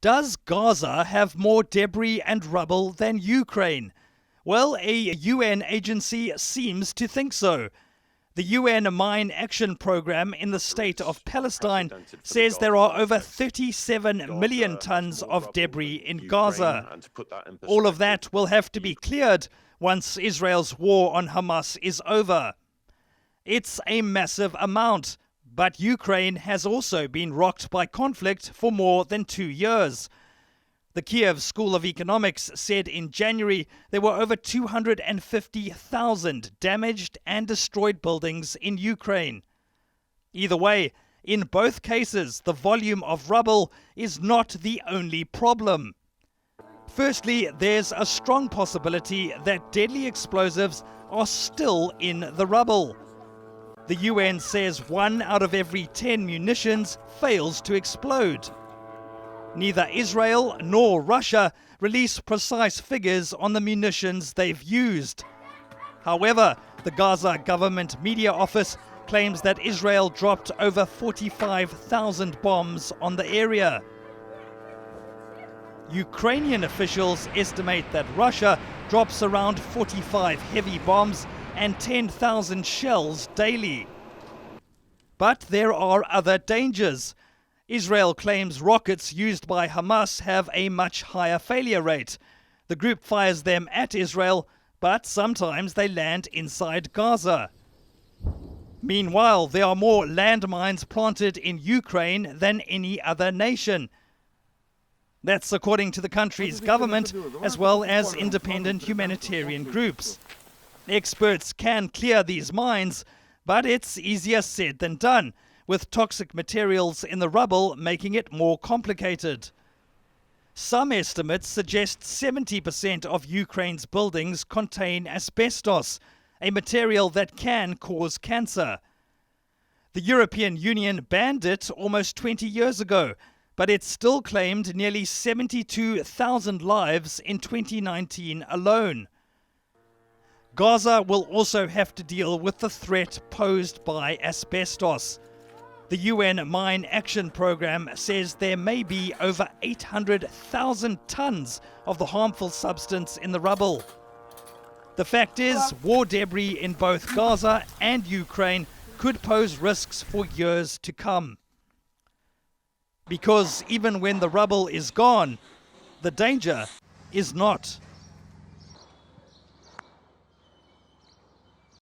Does Gaza have more debris and rubble than Ukraine? Well, a UN agency seems to think so. The UN Mine Action Programme in the State of Palestine says there are over 37 million tons of debris in Gaza. All of that will have to be cleared once Israel's war on Hamas is over. It's a massive amount, but Ukraine has also been rocked by conflict for more than 2 years. The Kiev School of Economics said in January there were over 250,000 damaged and destroyed buildings in Ukraine. Either way, in both cases, the volume of rubble is not the only problem. Firstly, there's a strong possibility that deadly explosives are still in the rubble. The UN says 1 out of every 10 munitions fails to explode. Neither Israel nor Russia release precise figures on the munitions they've used. However, the Gaza government media office claims that Israel dropped over 45,000 bombs on the area. Ukrainian officials estimate that Russia drops around 45 heavy bombs and 10,000 shells daily. But there are other dangers. Israel claims rockets used by Hamas have a much higher failure rate. The group fires them at Israel, but sometimes they land inside Gaza. Meanwhile, there are more landmines planted in Ukraine than any other nation. That's according to the country's government, as well as independent humanitarian groups. Experts can clear these mines, but it's easier said than done, with toxic materials in the rubble making it more complicated. Some estimates suggest 70% of Ukraine's buildings contain asbestos, a material that can cause cancer. The European Union banned it almost 20 years ago, but it still claimed nearly 72,000 lives in 2019 alone. Gaza will also have to deal with the threat posed by asbestos. The UN Mine Action Programme says there may be over 800,000 tons of the harmful substance in the rubble. The fact is, war debris in both Gaza and Ukraine could pose risks for years to come. Because even when the rubble is gone, the danger is not.